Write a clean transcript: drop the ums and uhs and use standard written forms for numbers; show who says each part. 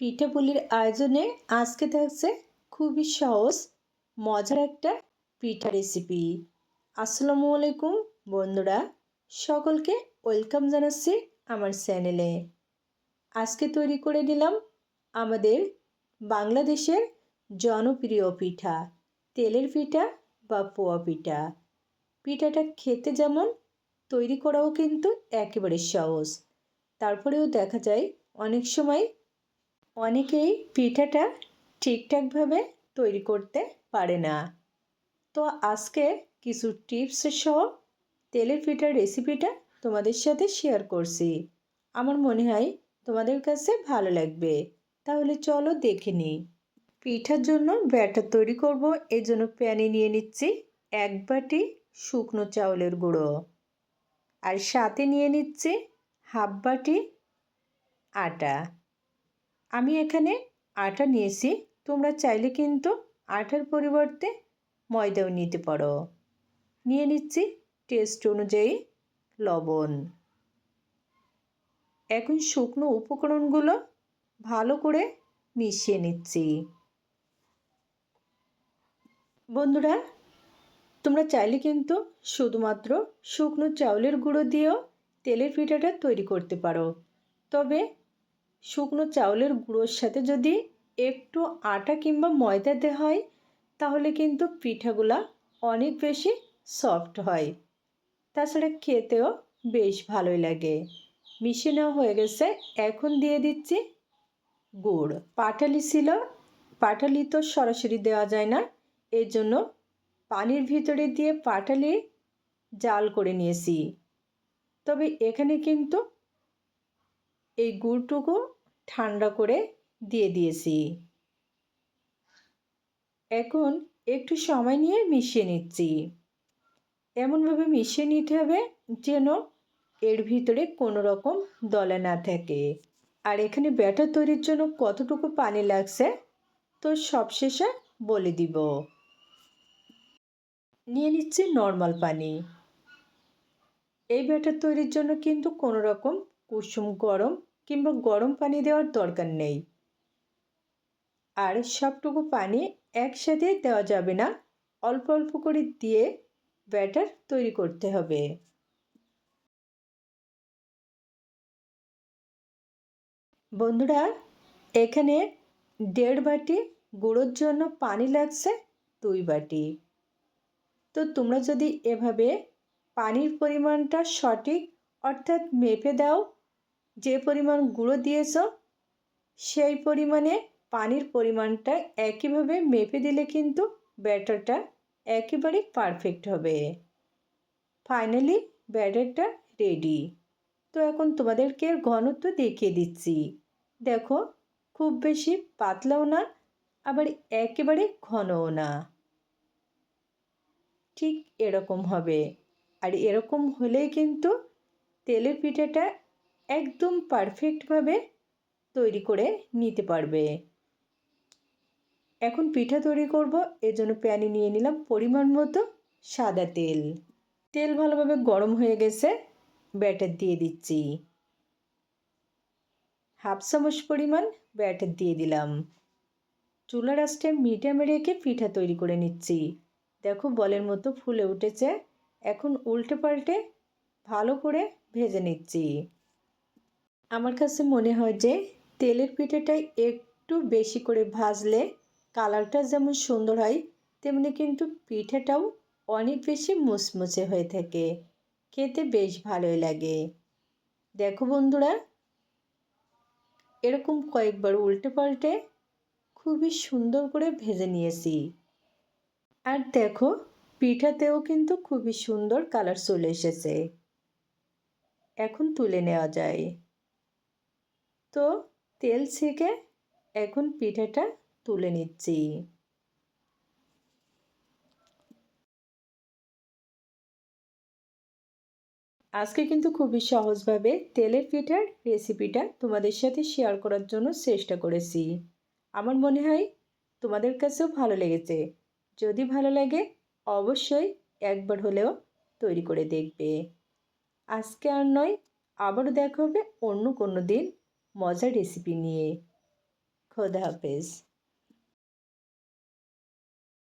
Speaker 1: পিঠাপুলির আয়োজনে আজকে থাকছে খুবই সহজ মজার একটা পিঠা রেসিপি। আসসালামু আলাইকুম বন্ধুরা, সকলকে ওয়েলকাম জানাচ্ছি আমার চ্যানেলে। আজকে তৈরি করে নিলাম আমাদের বাংলাদেশের জনপ্রিয় পিঠা, তেলের পিঠা বা পোয়া পিঠা। পিঠাটা খেতে যেমন, তৈরি করাও কিন্তু একেবারে সহজ। তারপরেও দেখা যায় অনেক সময় অনেকেই পিঠাটা ঠিকঠাকভাবে তৈরি করতে পারে না। তো আজকে কিছু টিপস সহ তেলের পিঠার রেসিপিটা তোমাদের সাথে শেয়ার করছি। আমার মনে হয় তোমাদের কাছে ভালো লাগবে। তাহলে চলো দেখে নিই। পিঠার জন্য ব্যাটার তৈরি করব, এই জন্য প্যানে নিয়ে নিচ্ছি 1 বাটি শুকনো চাউলের গুঁড়ো, আর সাথে নিয়ে নিচ্ছি 1/2 বাটি আটা। আমি এখানে আটা নিয়েছি, তোমরা চাইলে কিন্তু আটার পরিবর্তে ময়দাও নিতে পারো। নিয়ে নিচ্ছি টেস্ট অনুযায়ী লবণ। এখন শুকনো উপকরণগুলো ভালো করে মিশিয়ে নিচ্ছি। বন্ধুরা, তোমরা চাইলে কিন্তু শুধুমাত্র শুকনো চাউলের গুঁড়ো দিয়েও তেলের পিঠাটা তৈরি করতে পারো। তবে শুকনো চাউলের গুঁড়োর সাথে যদি একটু আটা কিংবা ময়দা দেওয়া হয়, তাহলে কিন্তু পিঠাগুলা অনেক বেশি সফট হয়। তাছাড়া খেতেও বেশ ভালোই লাগে। মিশিয়ে নেওয়া হয়ে গেছে, এখন দিয়ে দিচ্ছি গুড়। পাটালি তো সরাসরি দেওয়া যায় না, এর জন্য পানির ভিতরে দিয়ে পাটালি জাল করে নিয়েছি। তবে এখানে কিন্তু এই গুড়টুকু ঠান্ডা করে দিয়ে দিয়েছি। এখন একটু সময় নিয়ে মিশিয়ে নিচ্ছি। এমনভাবে মিশিয়ে নিতে হবে যেন এর ভিতরে কোনো রকম দলা না থাকে। আর এখানে ব্যাটার তৈরির জন্য কতটুকু পানি লাগছে তো সবশেষে বলে দিব। নিয়ে নিচ্ছি নর্মাল পানি। এই ব্যাটার তৈরির জন্য কিন্তু কোনো রকম কুসুম গরম কিংবা গরম পানি দেওয়ার দরকার নেই। আর সবটুকু পানি একসাথে দেওয়া যাবে না, অল্প অল্প করে দিয়ে ব্যাটার তৈরি করতে হবে। বন্ধুরা, এখানে 1.5 বাটি গুঁড়োর জন্য পানি লাগছে 2 বাটি। তো তোমরা যদি এভাবে পানির পরিমাণটা সঠিক অর্থাৎ মেপে দাও, যে পরিমাণ গুঁড়ো দিয়েছ সেই পরিমাণে পানির পরিমাণটা একইভাবে মেপে দিলে কিন্তু ব্যাটারটা একেবারে পারফেক্ট হবে। ফাইনালি ব্যাটারটা রেডি। তো এখন তোমাদেরকে ঘনত্ব দেখিয়ে দিচ্ছি। দেখো, খুব বেশি পাতলাও না, আবার একেবারে ঘনও না, ঠিক এরকম হবে। আর এরকম হলেই কিন্তু তেলের পিঠাটা একদম পারফেক্টভাবে তৈরি করে নিতে পারবে। এখন পিঠা তৈরি করব, এজন্য প্যানে নিয়ে নিলাম পরিমাণ মতো সাদা তেল। তেল ভালোভাবে গরম হয়ে গেছে, ব্যাটার দিয়ে দিচ্ছি। 1/2 চামচ পরিমাণ ব্যাটার দিয়ে দিলাম। চুলার আঁচটা মিডিয়ামে রেখে পিঠা তৈরি করে নিচ্ছি। দেখো, বলের মতো ফুলে উঠেছে। এখন উল্টে পাল্টে ভালো করে ভেজে নিচ্ছি। আমার কাছে মনে হয় যে তেলের পিঠাটা একটু বেশি করে ভাজলে কালারটা যেমন সুন্দর হয়, তেমনি কিন্তু পিঠাটাও অনেক বেশি মুচমুচে হয়ে থাকে, খেতে বেশ ভালোই লাগে। দেখো বন্ধুরা, এরকম কয়েকবার উল্টে পাল্টে খুবই সুন্দর করে ভেজে নিয়েছি। আর দেখো, পিঠাতেও কিন্তু খুবই সুন্দর কালার চলে এসেছে। এখন তুলে নেওয়া যায়। তো তেল ছেঁকে এখন পিঠাটা তুলে নিচ্ছি। আজকে কিন্তু খুবই সহজভাবে তেলের পিঠার রেসিপিটা তোমাদের সাথে শেয়ার করার জন্য চেষ্টা করেছি। আমার মনে হয় তোমাদের কাছেও ভালো লেগেছে। যদি ভালো লাগে অবশ্যই একবার হলেও তৈরি করে দেখবে। আজকে আর নয়, আবারও দেখা হবে অন্য কোনো দিন মজার রেসিপি নিয়ে। খোদা হাফেজ।